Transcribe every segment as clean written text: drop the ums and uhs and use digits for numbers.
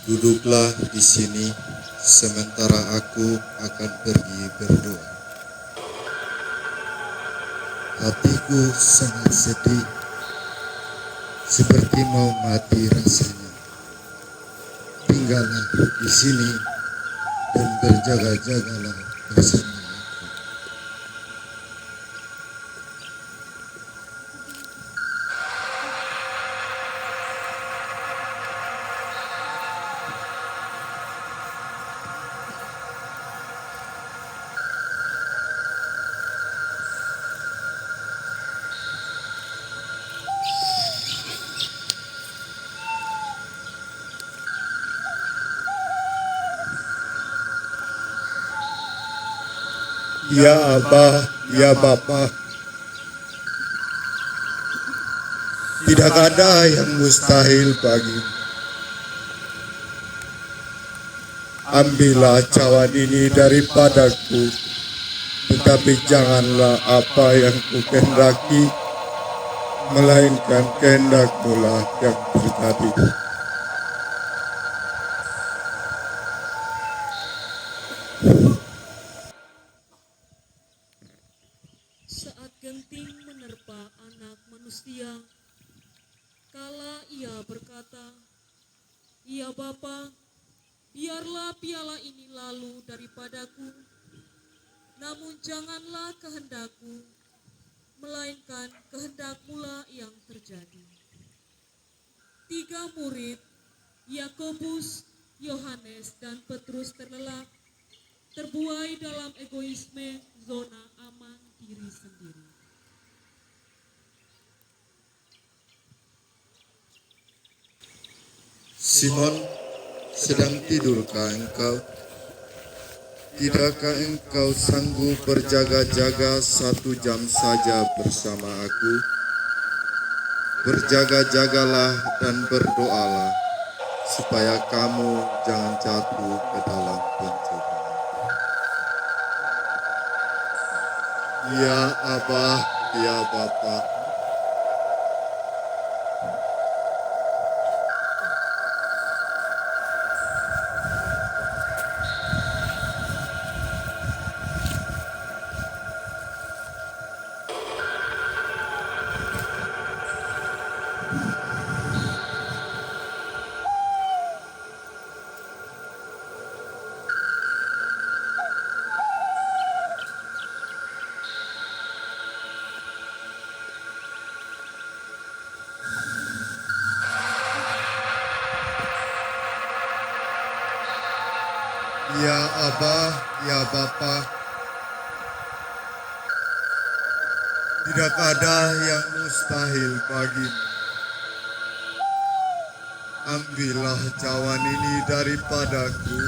Duduklah di sini, sementara aku akan pergi berdoa. Hatiku sangat sedih, seperti mau mati rasanya. Tinggallah di sini dan berjaga-jagalah bersama aku. Ya Abah, ya Bapa, tidak ada yang mustahil bagimu. Ambillah cawan ini daripadaku, tetapi janganlah apa yang kukehendaki, melainkan kehendak-Mu lah yang terjadi. Saat genting menerpa anak manusia, kala ia berkata, "Ya Bapa, biarlah piala ini lalu daripadaku, namun janganlah kehendakku, melainkan kehendak-Mu lah yang terjadi." Tiga murid, Yakobus, Yohanes, dan Petrus terlelap, terbuai dalam egoisme zona aman diri sendiri. Simon, sedang tidurkah engkau? Tidakkah engkau sanggup berjaga-jaga 1 jam saja bersama aku? Berjaga-jagalah dan berdoalah, supaya kamu jangan jatuh ke dalam pencobaan. Ya Abah, ya Bapa, ya Abah, ya Bapa, tidak ada yang mustahil bagimu. Ambillah cawan ini daripadaku,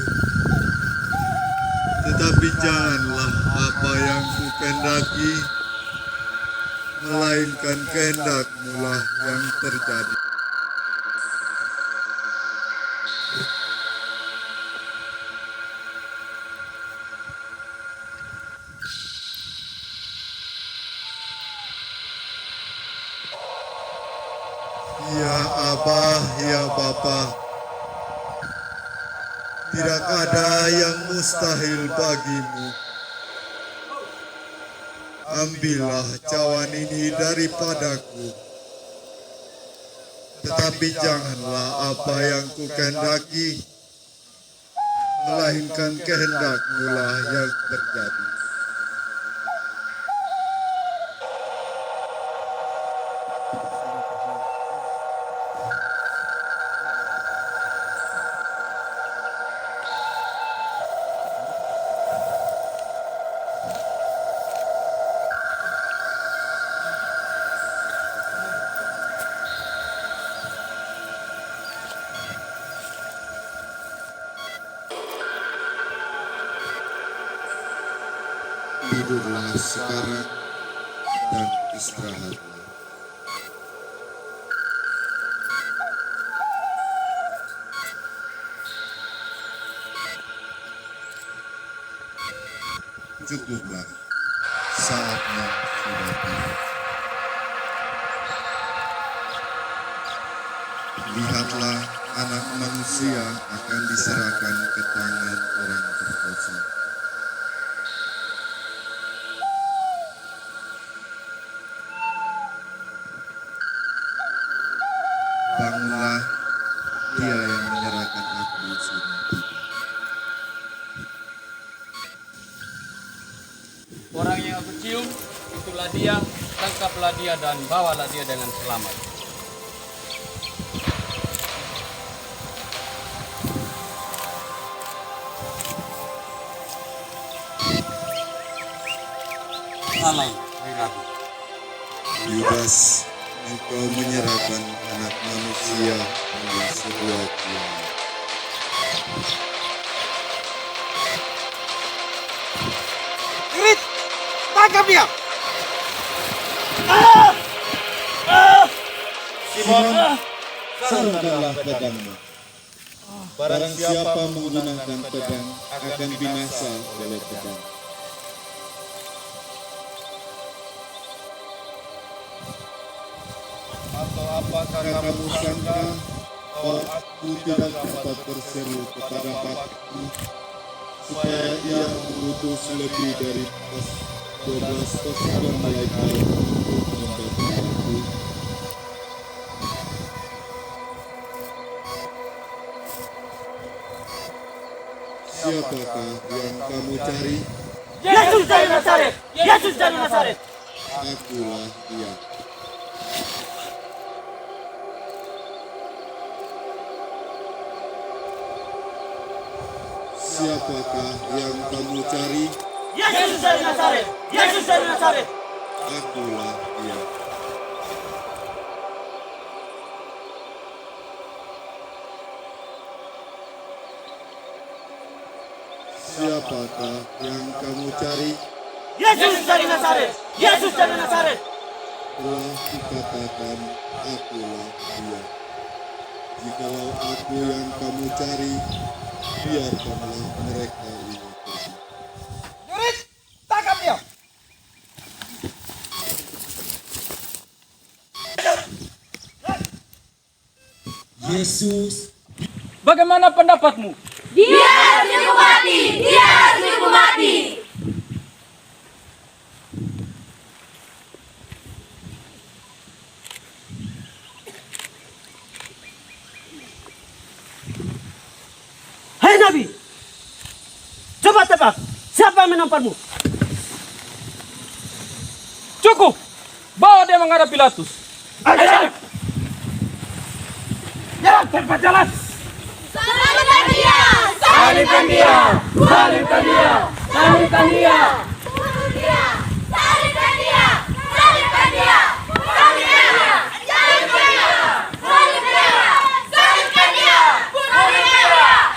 tetapi janganlah apa yang kukehendaki, melainkan kehendak-Mu lah yang terjadi. Ya Abah, ya Bapa, tidak ada yang mustahil bagimu. Ambillah cawan ini daripadaku, tetapi janganlah apa yang kukehendaki, melainkan kehendak-Mu lah yang terjadi. Tidurlah sekarang dan istirahatlah. Cukuplah, saatnya sudah tiba. Lihatlah, Anak manusia akan diserahkan ke tangan orang berdosa. Bangunlah, dia yang menyerahkan aku sudah tiba. Orang yang aku cium, itulah dia, tangkaplah dia dan bawalah dia dengan selamat. Salam, hai Rabi. Yudas, engkau menyerahkan anak manusia dengan sebuah kiamat. Irit, tangkap dia! Simon, sarungkanlah pedangmu. Barang siapa menggunakan pedang akan binasa oleh pedang. Atau apakah kamu sangka bahwa aku tidak dapat berseru kepada Bapakku supaya ia mengutus lebih dari 12 pasukan malaikat untuk membantu aku? Siapakah yang kamu cari? Yesus dari Nazaret! Yesus dari Nazaret! Akulah dia. Siapakah yang kamu cari? Yesus dari Nazaret! Yesus dari Nazaret! Akulah dia. Siapakah yang kamu cari? Yesus dari Nazaret! Yesus dari Nazaret! Telah dikatakan, akulah dia. Jikalau aku yang kamu cari, biarkanlah mereka ini pergi. Yuris, tangkap dia! Yesus, Bagaimana pendapatmu? Dia harus dihukum mati! Dia harus dihukum mati! Hai Nabi! Coba tebak, siapa yang menamparmu? Cukup! Bawa dia menghadap Pilatus. Ayo! Ya, cepat jalan! Salibkan dia! Salibkan dia! Salibkan dia! Salibkan dia! Bunuh dia! Salibkan dia! Salibkan dia! Salibkan dia! Salibkan dia! Salibkan dia! Salibkan dia! Bunuh dia!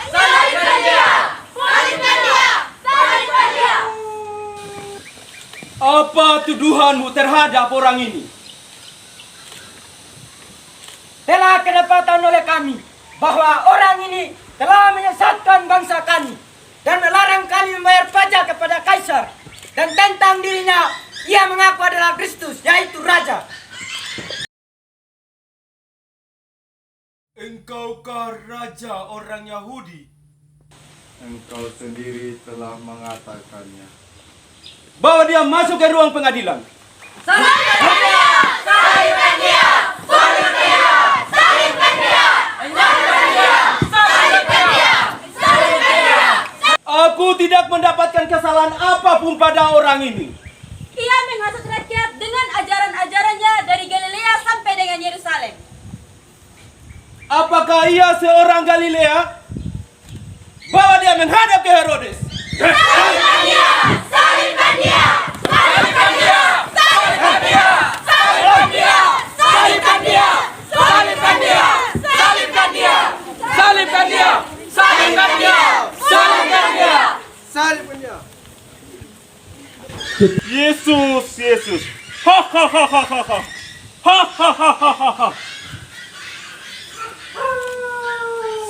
Salibkan dia! Salibkan dia! Salibkan dia! Apa tuduhanmu terhadap orang ini? Telah kedapatan oleh kami bahwa orang ini telah menyesatkan bangsa kami dan melarang kami membayar pajak kepada Kaisar, dan tentang dirinya ia mengaku adalah Kristus, yaitu Raja. Engkaukah raja orang Yahudi? Engkau sendiri telah mengatakannya. Bawa dia masuk ke ruang pengadilan. Salibkan dia! Salibkan dia! Salibkan dia! Salibkan dia! Salibkan dia! Salibkan dia! Salibkan dia! Aku tidak mendapatkan kesalahan apapun pada orang ini. Ia menghasut rakyat dengan ajaran-ajarannya dari Galilea sampai dengan Yerusalem. Apakah ia seorang Galilea? Bawa dia menghadap ke Herodes. Salibkan dia! Salibkan dia! Salibkan dia! Salibkan dia! Salibkan dia! Salibkan dia! Salibkan dia! Salibkan dia! Salibkan dia! Salibkan dia! Salibkan dia! Yesus, Yesus. Ha ha ha ha ha ha. Ha ha ha ha ha ha.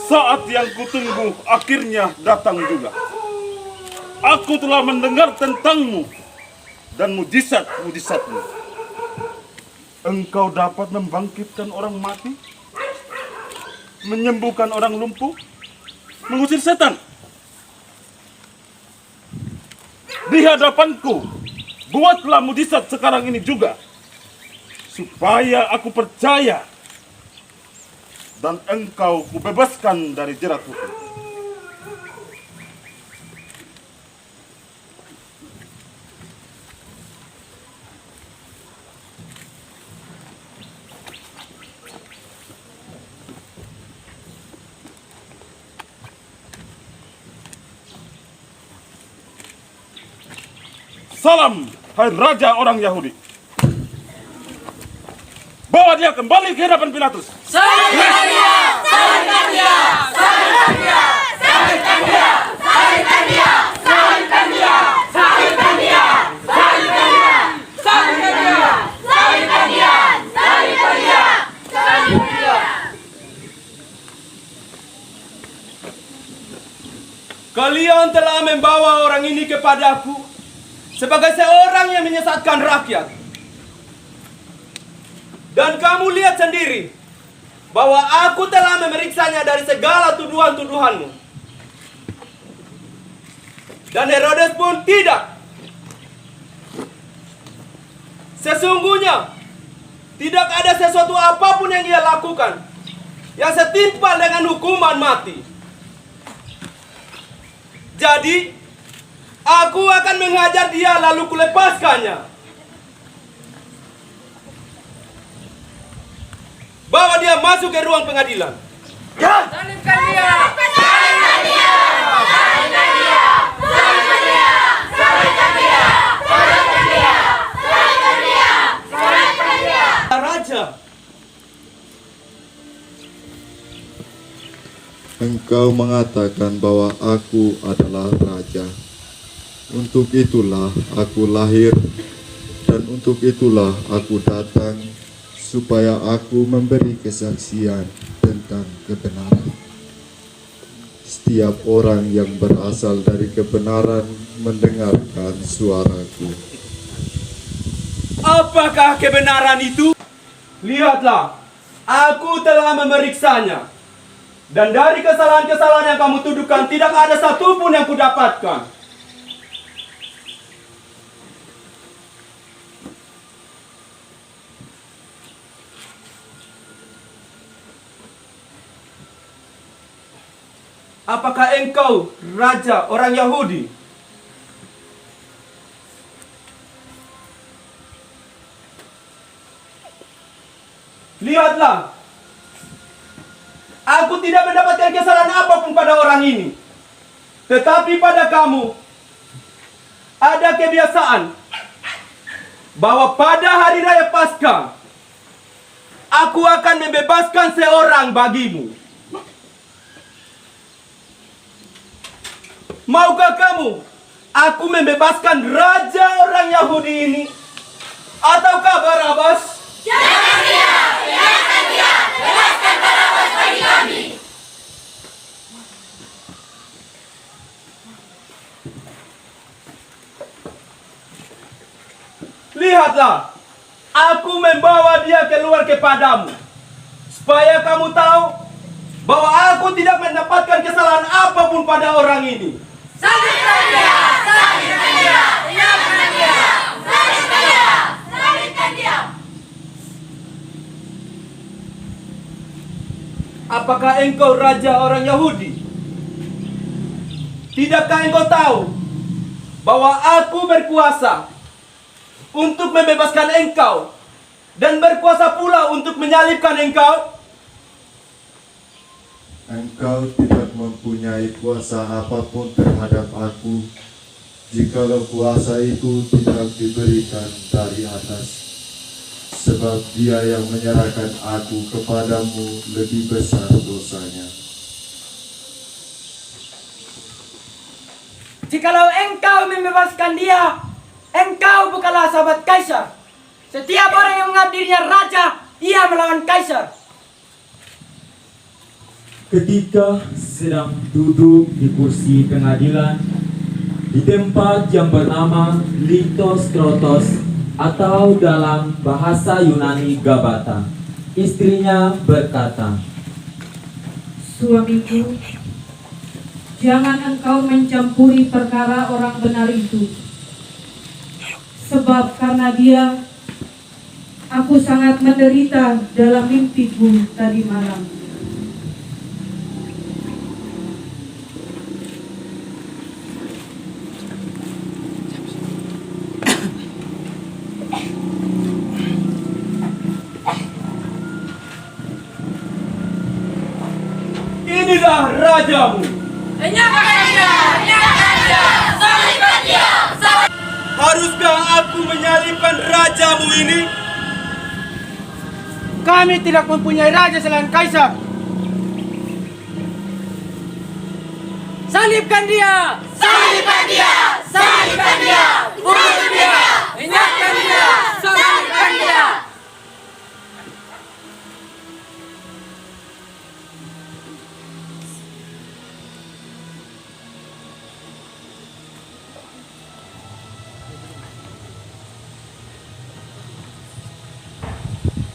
Saat yang kutunggu akhirnya datang juga. Aku telah mendengar tentangmu dan mujizat-mujizatmu. Engkau dapat membangkitkan orang mati menyembuhkan orang lumpuh, mengusir setan. Di hadapanku, buatlah mujizat sekarang ini juga, supaya aku percaya dan engkau kubebaskan dari jerat hukum. Salam, hai raja orang Yahudi. Bawa dia kembali ke hadapan Pilatus. Salibkan dia! Salibkan dia! Salibkan dia! Salibkan dia! Salibkan dia! Salibkan dia! Salibkan dia! Salibkan dia! Salibkan dia! Salibkan dia! Salibkan dia! Salibkan dia! Kalian telah membawa orang ini kepadaku sebagai seorang yang menyesatkan rakyat. Dan kamu lihat sendiri bahwa aku telah memeriksanya dari segala tuduhan-tuduhanmu. Dan Herodes pun tidak. Sesungguhnya tidak ada sesuatu apapun yang dia lakukan yang setimpal dengan hukuman mati. Jadi aku akan menghajar dia lalu kulepaskannya. Bawa dia masuk ke ruang pengadilan. Salibkan dia! Salibkan dia! Salibkan dia! Salibkan dia! Salibkan dia! Salibkan dia! Salibkan dia! Salibkan dia! Raja, Engkau mengatakan bahwa aku adalah raja. Untuk itulah aku lahir, dan untuk itulah aku datang, supaya aku memberi kesaksian tentang kebenaran. Setiap orang yang berasal dari kebenaran mendengarkan suaraku. apakah kebenaran itu? Lihatlah, aku telah memeriksanya. Dan dari kesalahan-kesalahan yang kamu tuduhkan, tidak ada satupun yang kudapatkan. Apakah engkau raja orang Yahudi? Lihatlah, aku tidak mendapatkan kesalahan apapun pada orang ini. Tetapi pada kamu, ada kebiasaan bahwa pada hari raya Paskah, aku akan membebaskan seorang bagimu. Maukah kamu aku membebaskan raja orang Yahudi ini? Ataukah Barabas? Jangan dia! Biarkan dia! Bebaskan Barabas bagi kami! Lihatlah, aku membawa dia keluar kepadamu, supaya kamu tahu bahwa aku tidak mendapatkan kesalahan apapun pada orang ini. Salibkan dia! Salibkan dia! Biarkan dia! Salibkan dia! Salibkan dia! Apakah engkau raja orang Yahudi? Tidakkah engkau tahu bahwa aku berkuasa untuk membebaskan engkau dan berkuasa pula untuk menyalibkan engkau? Engkau tidak mempunyai kuasa apapun terhadap aku, jikalau kuasa itu tidak diberikan dari atas. Sebab dia yang menyerahkan aku kepadamu lebih besar dosanya. Jikalau engkau membebaskan dia, engkau bukanlah sahabat Kaisar. Setiap orang yang menganggap dirinya raja, ia melawan Kaisar. Ketika sedang duduk di kursi pengadilan di tempat yang bernama Litostrotos atau dalam bahasa Yunani Gabata, istrinya berkata, Suamiku, jangan engkau mencampuri perkara orang benar itu. Sebab karena dia, aku sangat menderita dalam mimpiku tadi malam. Inilah rajamu. Enyahkan dia! Enyahkan dia! Salibkan dia! Haruskah aku menyalibkan rajamu ini? Kami tidak mempunyai raja selain kaisar. Salibkan dia! Salibkan dia! Salibkan dia! Bunuh dia! Enyahkan dia! Salibkan dia!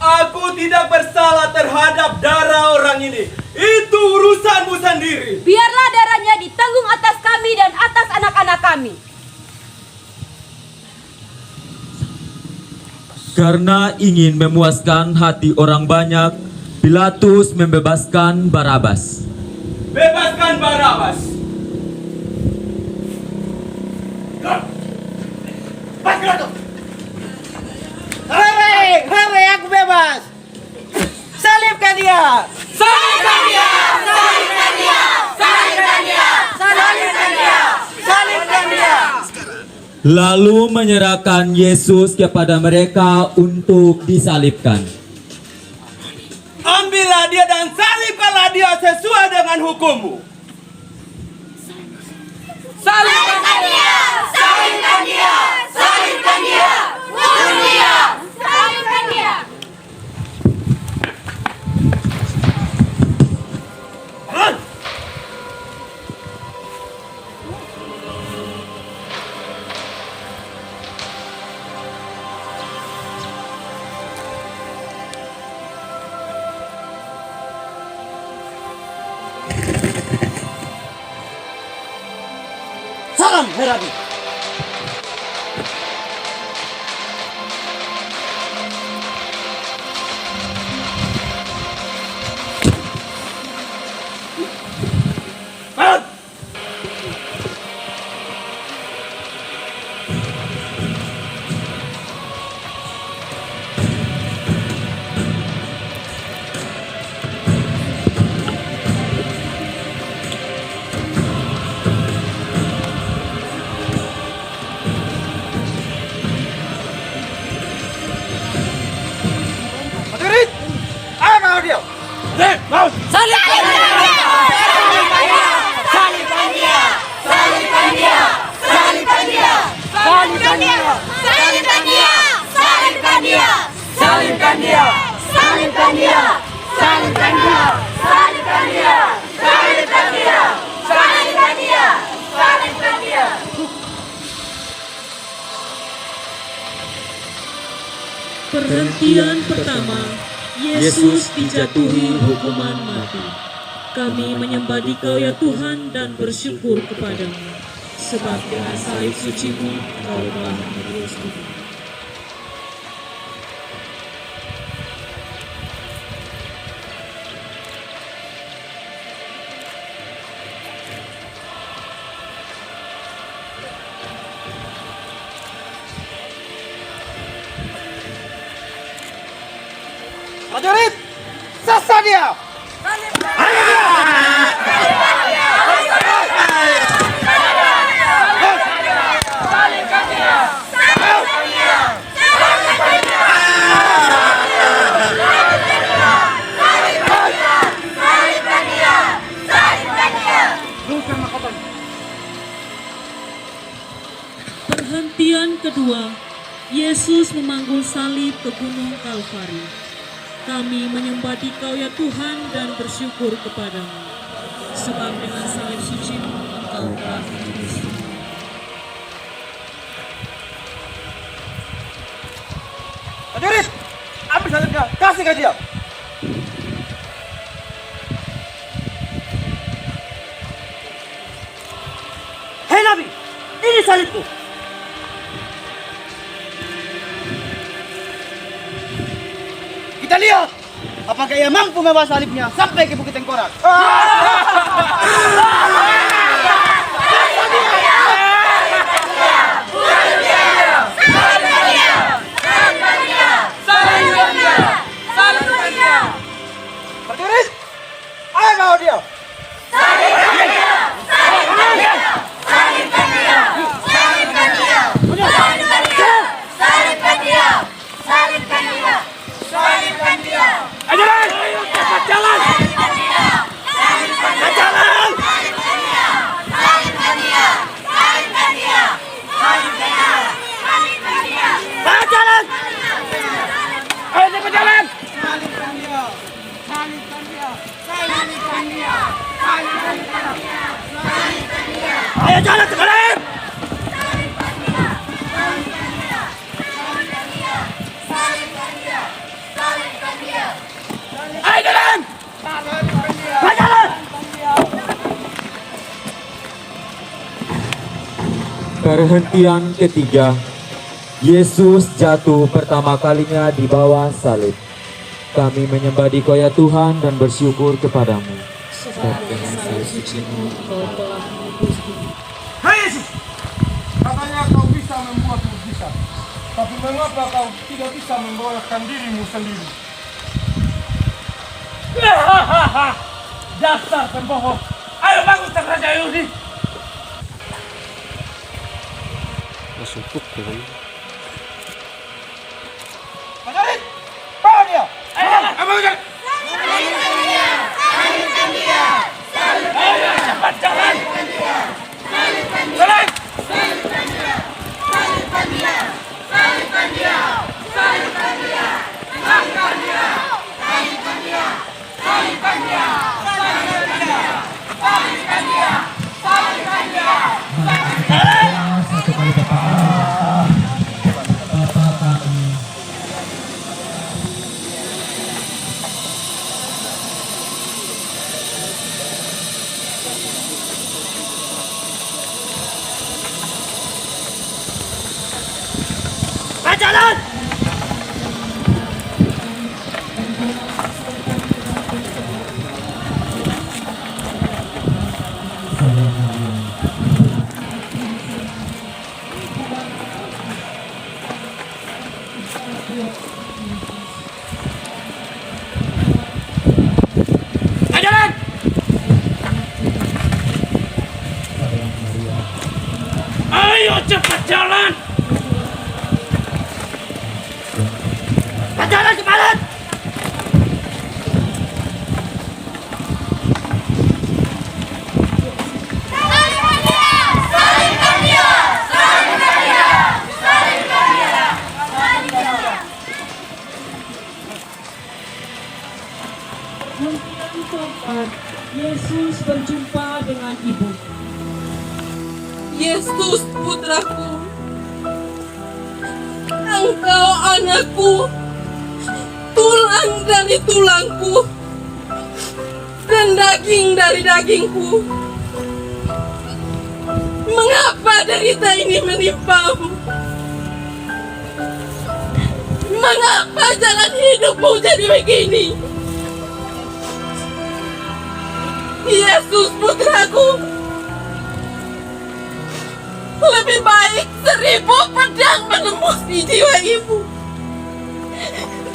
Aku tidak bersalah terhadap darah orang ini. Itu urusanmu sendiri. Biarlah darahnya ditanggung atas kami dan atas anak-anak kami. Karena ingin memuaskan hati orang banyak, Pilatus membebaskan Barabas. Bebaskan Barabas. Hore, aku bebas. Salibkan dia! Salibkan dia! Salibkan dia! Salibkan dia! Salibkan dia! Salibkan dia! Lalu menyerahkan Yesus kepada mereka untuk disalibkan. Ambillah dia dan salibkanlah dia sesuai dengan hukummu. Salibkan dia! Salibkan dia! Salibkan dia! Bunuh dia! Salibkan dia! Salam, Herabi. Prajurit, ayo kau dia. Salibkan dia! Salibkan dia! Salibkan dia! Salibkan dia! Salibkan dia! Salibkan dia! Salibkan dia! Salibkan dia! Salibkan dia! Salibkan dia! Salibkan dia! Salibkan dia! Salibkan dia! Salibkan dia! Salibkan dia! Perhentian pertama, Yesus dijatuhi hukuman mati. Kami menyembah Dikau ya Tuhan dan bersyukur kepadamu, sebab dengan salib suci-Mu Kau telah menebus kami. Prajurit, sasa dia. Perhentian kedua, Yesus memanggul salib ke gunung Kalvari. Kami menyembah Dikau ya Tuhan dan bersyukur kepadamu, sebab dengan salib suci-Mu Engkau telah menebus kami. Prajurit, ambil salibnya, kasih ke dia. salibku. Kita lihat apakah ia mampu membawa salibnya sampai ke Bukit Tengkorak. Prajurit, ayo bawa dia. Ayo jalan sekarang. Ayo jalan. Ayo jalan. Perhentian ketiga, Yesus jatuh pertama kalinya di bawah salib. Kami menyembah Dikau ya Tuhan dan bersyukur kepadamu. Sebab dengan salib suci-Mu Kau telah menebusku. Hai Yesus, katanya kau bisa membuat mukjizat, tapi mengapa kau tidak bisa membawakan dirimu sendiri? Dasar pembohong! Ayo bangun Sang Raja Yahudi! Prajurit, bawa dia. Ayo bangun! Ayo cepat jalan! Jalan! Jalan. Jalan! Ayo cepat jalan! Jalan cepat. Hentian keempat, Yesus berjumpa dengan ibu. Yesus putraku, engkau anakku, tulang dari tulangku, dan daging dari dagingku. Mengapa derita ini menimpamu? Mengapa jalan hidupmu jadi begini? Yesus putraku, lebih baik 1000 pedang menembusi jiwa ibu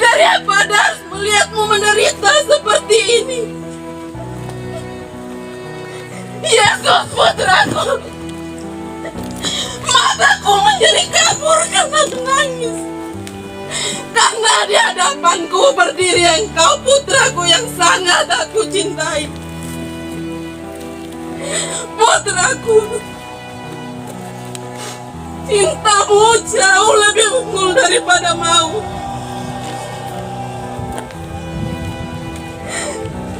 daripada harus melihatmu menderita seperti ini. Yesus putraku, mataku menjadi kabur karena menangis, karena di hadapanku berdiri engkau putraku yang sangat aku cintai. Putraku, cintamu jauh lebih unggul daripada maut.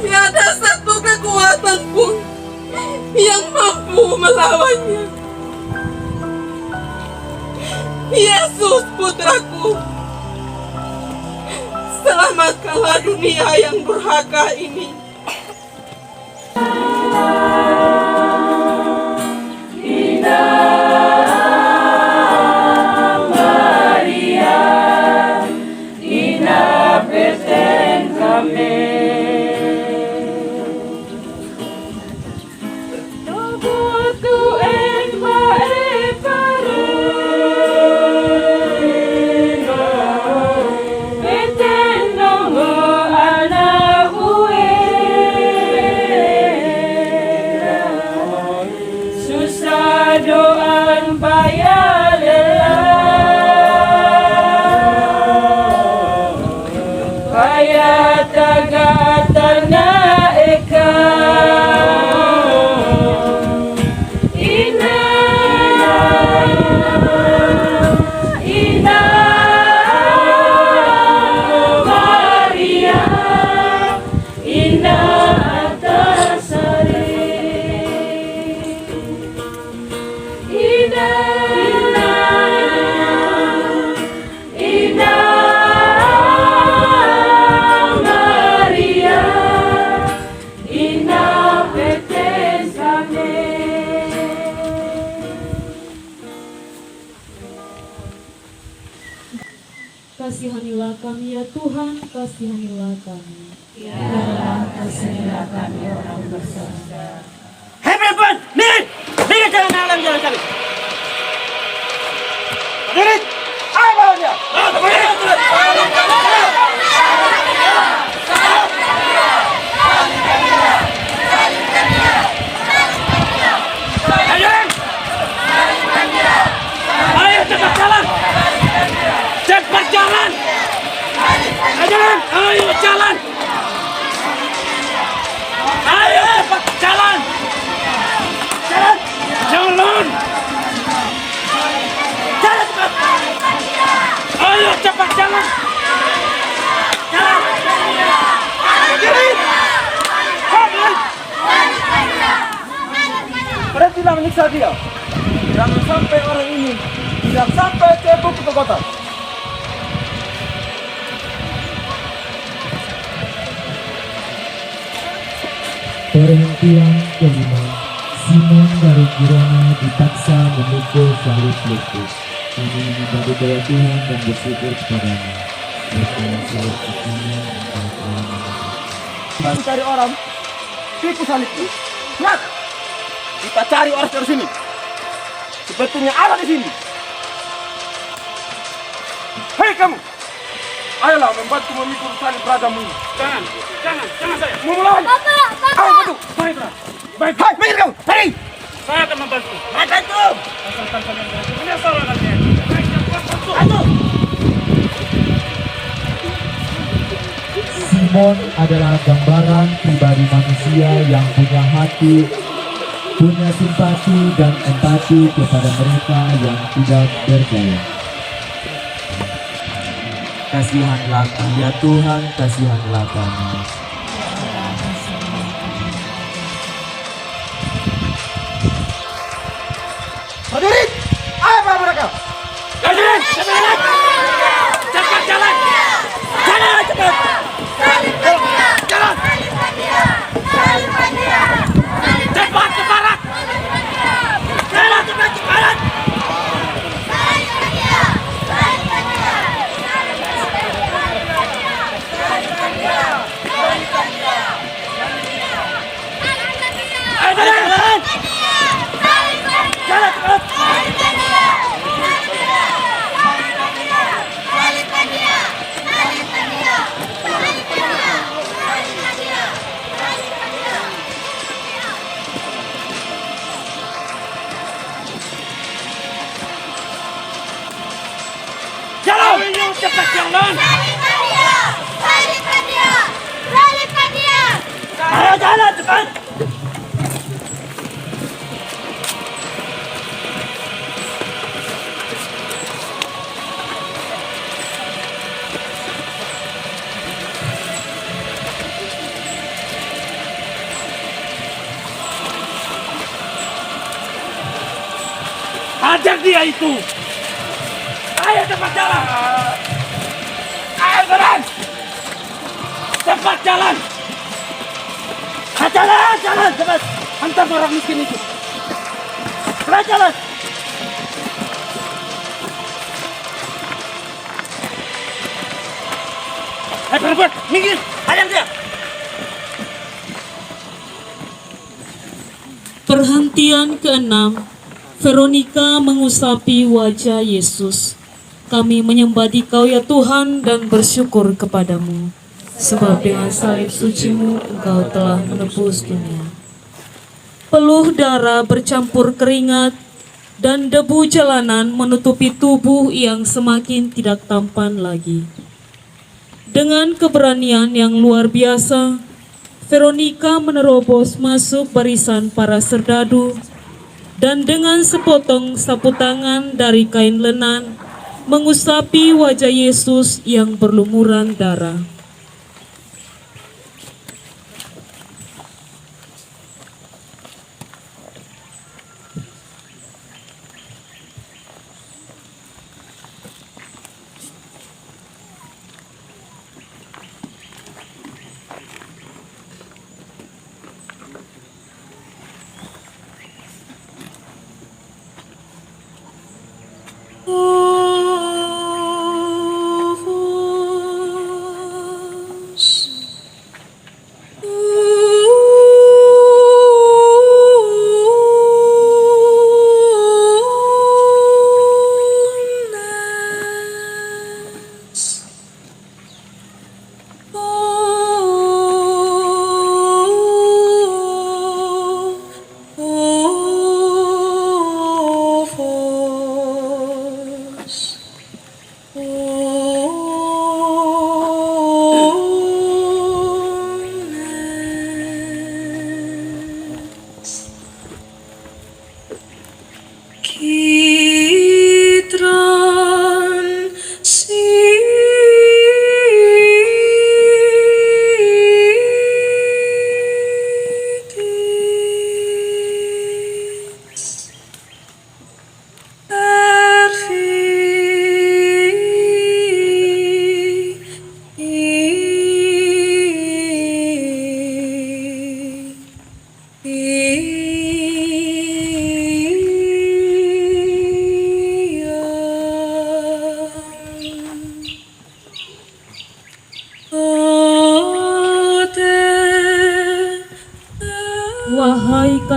Tiada satu kekuatan pun yang mampu melawannya. Yesus putraku, selamatkanlah dunia yang durhaka ini. Tidak kasihanilah kami ya Tuhan, kasihanilah kami. Hei perempuan, lihat! Lihat jalan alam jalan kami. Lihat! Ayo bawa dia! Ayo cepat jalan! Cepat jalan! Ayo jalan! Ayo cepat jalan! Jalan! Jalan! Jalan cepat! Ayo cepat jalan! Jalan! Kiri! Kanan! Berhentilah menyiksa dia. Jangan sampai orang ini tidak sampai ke buku kota. Perhentian kelima, Simon dari Kirene dipaksa memikul salib Kristus. Kami menyembah Koya Tuhan dan bersyukur kepada-Nya. Berkat salib suci-Nya Engkau telah menyelamatkan. Cari orang, pikul salibku. Lihat, kita cari orang dari sini. Sepertinya ada di sini. Hei kamu, ayolah membantu memikul salib ragamu. Jangan saya. Mau melawan? Bapak, Ayo bantu. Baiklah. Baik. Hai, minggir kamu. Hei. Saya akan membantu. Bantu. Asalkan kalian berhasil menyelesaikan kalian. Baik, bantu. Simon adalah gambaran pribadi manusia yang punya hati, punya simpati dan empati kepada mereka yang tidak berdaya. Kasihanlah kami ya Tuhan, kasihanlah kami. Hadirin, ayo bawa mereka. Hadirin, cepat jalan. Jalan cepat. Jalan. Cepat ke barat. Jalan cepat ke barat. Jalan cepat. Jalan, cepat jalan. Ayo jalan cepat. Hajar dia itu. Ayo cepat jalan. Ayo jalan. Cepat jalan. Jalan cepat. Hantar orang miskin itu. Cepat jalan. Ayo perempuan, minggir. Hajar dia. Perhentian ke-6, Veronika mengusapi wajah Yesus. Kami menyembah Dikau ya Tuhan dan bersyukur kepadamu, sebab dengan salib suci-Mu Engkau telah menebus dunia. Peluh darah bercampur keringat dan debu jalanan menutupi tubuh yang semakin tidak tampan lagi. Dengan keberanian yang luar biasa, Veronika menerobos masuk barisan para serdadu dan dengan sepotong sapu tangan dari kain lenan mengusapi wajah Yesus yang berlumuran darah.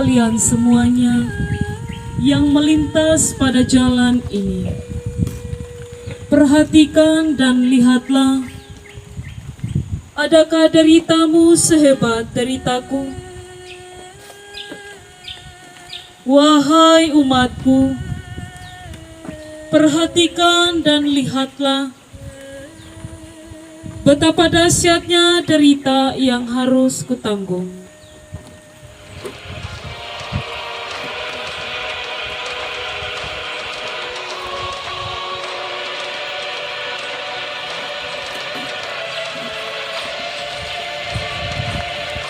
kalian semuanya yang melintas pada jalan ini. Perhatikan dan lihatlah, adakah deritamu sehebat deritaku? Wahai umatku, perhatikan dan lihatlah, betapa dahsyatnya derita yang harus kutanggung.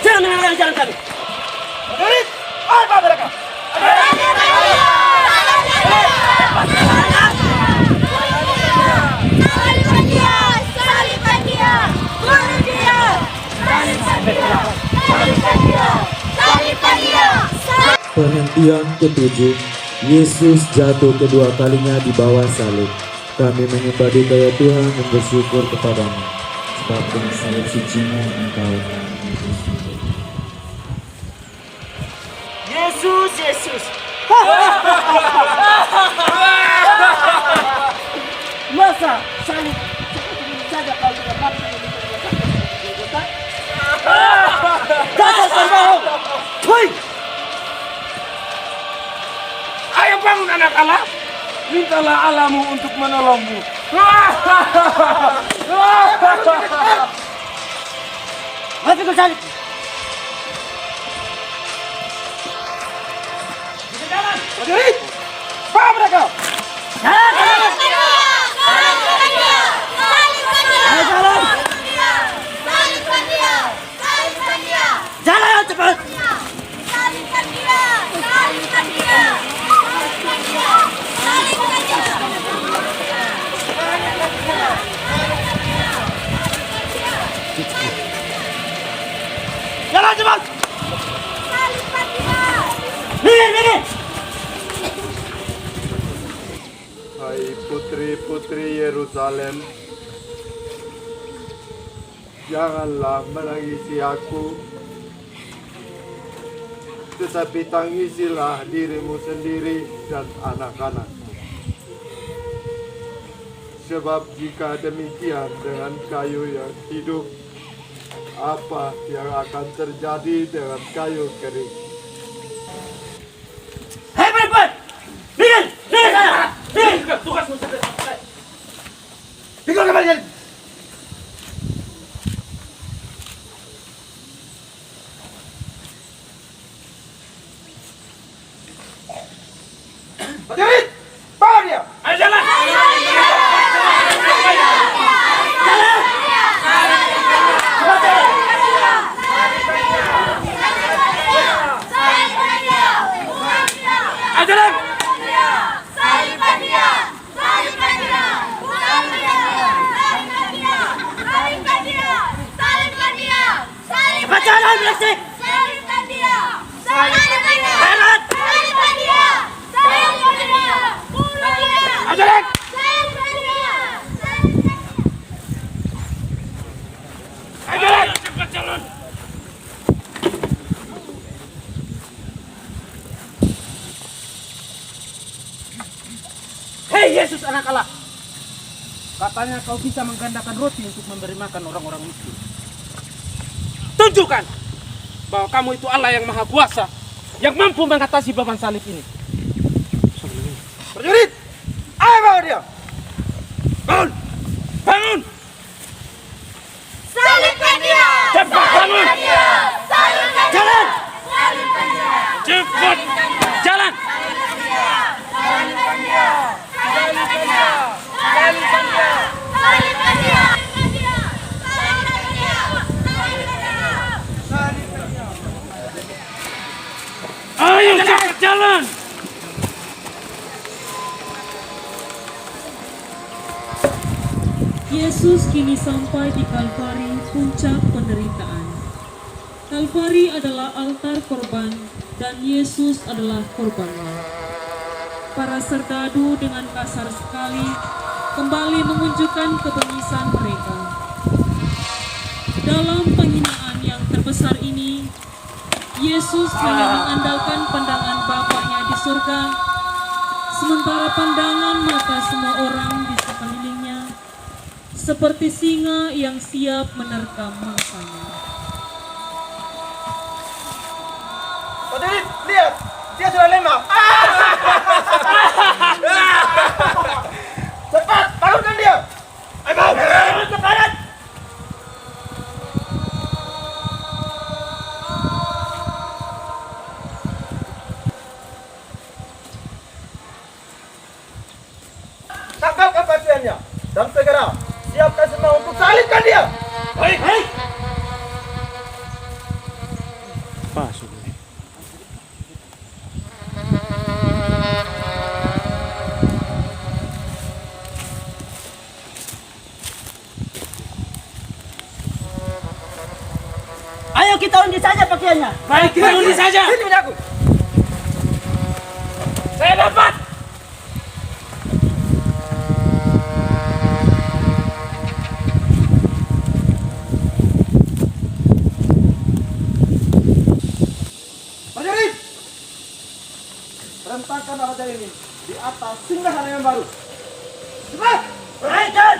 Jangan mengalami jalan kami. Prajurit, apa mereka? Salibkan dia! Salibkan dia! Bunuh dia! Salibkan dia! Salibkan dia! Salibkan dia! Perhentian ketujuh, Yesus jatuh kedua kalinya di bawah salib. Kami menyembah di daya Tuhan dan bersyukur kepadamu, sebab dengan salib suci-Mu Engkau Yesus, Yesus. Masa salib saja kau tidak mampu menyelesaikan Golgota? Dasar pembohong! Woi! Ayo bangun anak Allah. Mintalah Allahmu untuk menolongmu. Mati kau salib! Prajurit, bawa mereka. Jalan, jalan! Salibkan dia! Salibkan dia! Ayo jalan! Salibkan dia! Salibkan dia! Jalan cepat! Salibkan dia! Salibkan dia! Salibkan dia! Salibkan dia! Jalan cepat! Salibkan dia! Minggir, minggir! Hai putri-putri Yerusalem, janganlah menangisi aku, tetapi tangisilah dirimu sendiri dan anak-anakmu. Sebab jika demikian dengan kayu yang hidup, apa yang akan terjadi dengan kayu kering? Hei perempuan! Minggir! Minggir sana! Minggir! Tugasmu selesai. Minggir kembali jadi! Prajurit, bawa dia. Ayo jalan. Ayo jalan. Salibkan dia! Salibkan dia! Salibkan dia! Salibkan dia! Salibkan dia! Salibkan dia! Cepat jalan, beresik! Salibkan dia! Salibkan dia! Jalan! Salibkan dia! Salibkan dia! Bunuh dia! Ayo jalan. Salibkan dia! Ayo jalan. Cepat jalan. Hei Yesus anak Allah! Katanya kau bisa menggandakan roti untuk memberi makan orang-orang miskin. Tunjukkan bahwa kamu itu Allah yang Maha Kuasa, yang mampu mengatasi beban salib ini. Prajurit, ayo bawa dia. Bangun, bangun. Salibkan dia! Cepat bangun. Salibkan dia! Salibkan dia! Jalan! Salibkan dia! Cepat jalan. Salibkan dia! Salibkan dia! Salibkan dia! Salibkan dia! Salibkan dia! Salibkan dia! Salibkan dia! Ayo cepat jalan. Yesus kini sampai di Kalvari, puncak penderitaan. Kalvari adalah altar korban dan Yesus adalah korbannya. Para serdadu dengan kasar sekali kembali menunjukkan kebengisan mereka. Dalam penghinaan yang terbesar ini, Yesus hanya mengandalkan pandangan Bapaknya di surga, sementara pandangan mata semua orang di sekelilingnya seperti singa yang siap menerkam mangsanya. Prajurit, lihat, dia sudah lemah. Cepat, bangunkan dia. Ayo, ke barat. Tangkap kepatiannya dan segera siapkan semua untuk salibkan dia. Baik, baik. Ayo kita undi saja pakaiannya. Baik, kita undi saja. Sini aku. Saya dapat. Prajurit, rentangkan raja ini di atas singgasan yang baru. Cepat, raihkan.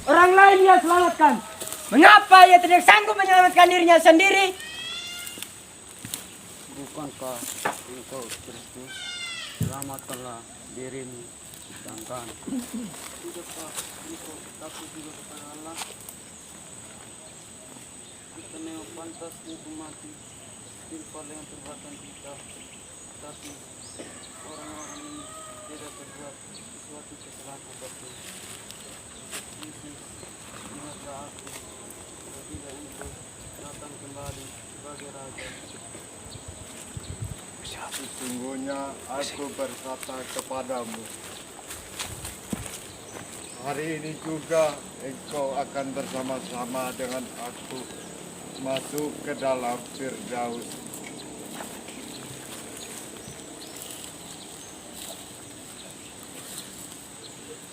Orang lain ia selamatkan. Mengapa ia tidak sanggup menyelamatkan dirinya sendiri? Bukankah engkau Kristus? Selamatkanlah dirimu, sedangkan tidakkah engkau takut juga kepada Allah? Kita memang pantas untuk mati, timpal yang perbuatan kita, tapi orang-orang ini tidak berbuat sesuatu kesalahan apapun. Yesus, ingatlah aku, apabila engkau datang kembali sebagai Raja. Sesungguhnya aku berkata kepadamu, hari ini juga engkau akan bersama-sama dengan aku masuk ke dalam Firdaus.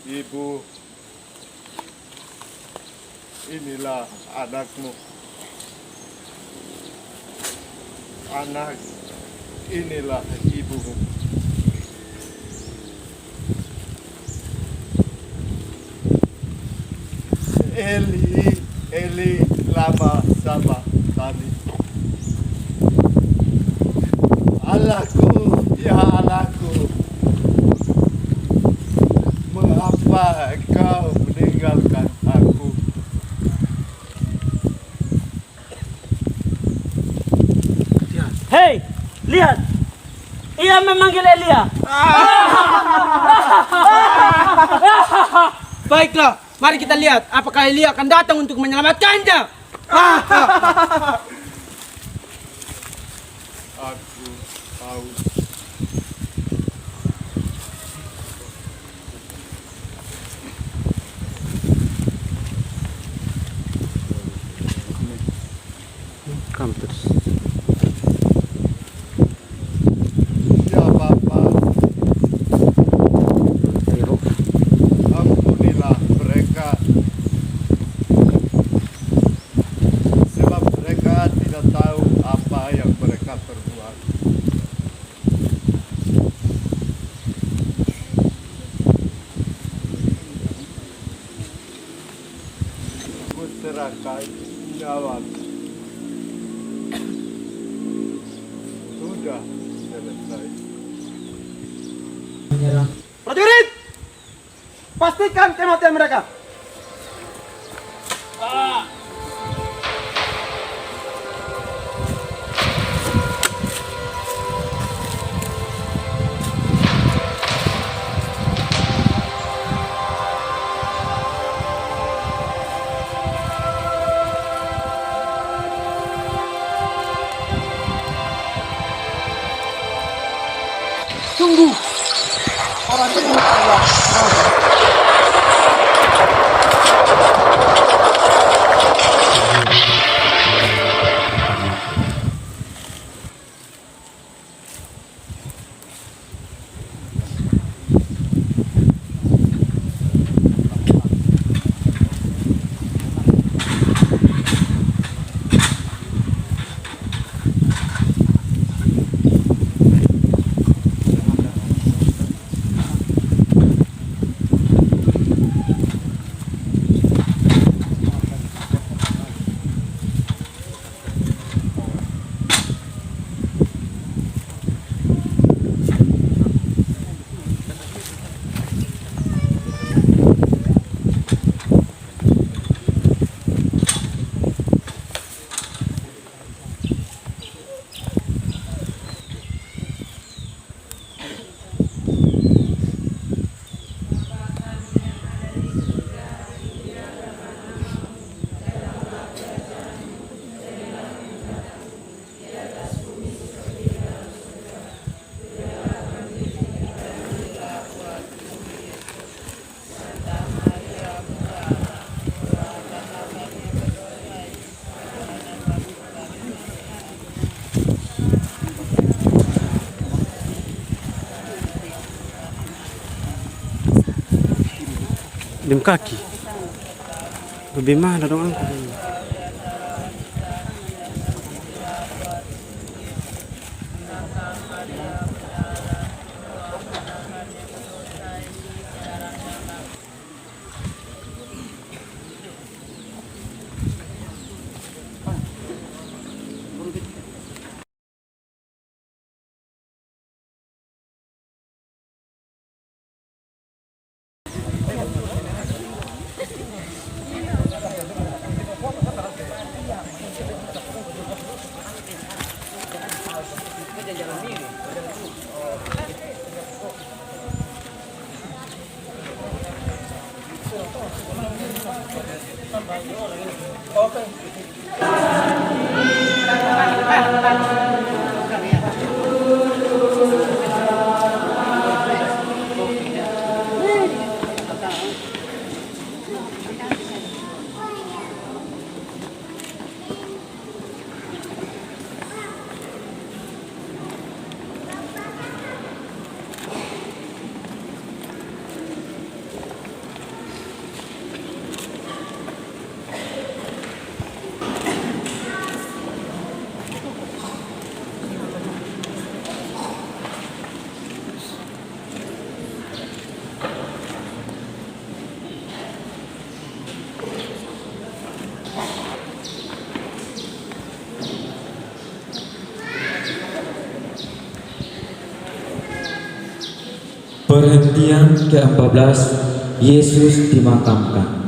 Ibu, inilah anakmu. Anak, inilah ibumu. Eli, Eli, lama sabachthani. Allahku, ya Allahku, mengapa engkau meninggalkan aku? Hei, lihat. Ia memanggil Elia. Baiklah, mari kita lihat apakah Elia akan datang untuk menyelamatkannya. Aku tahu Ya Bapa, ampunilah mereka, sebab mereka tidak tahu apa yang mereka perbuat. Ku serahkan nyawaku. Sudah selesai. Menyerah. Prajurit, pastikan kematian mereka. Sungguh, orang ini adalah raja. Dem kaki. Bagaimana dong aku? Perhentian ke-14, Yesus dimakamkan.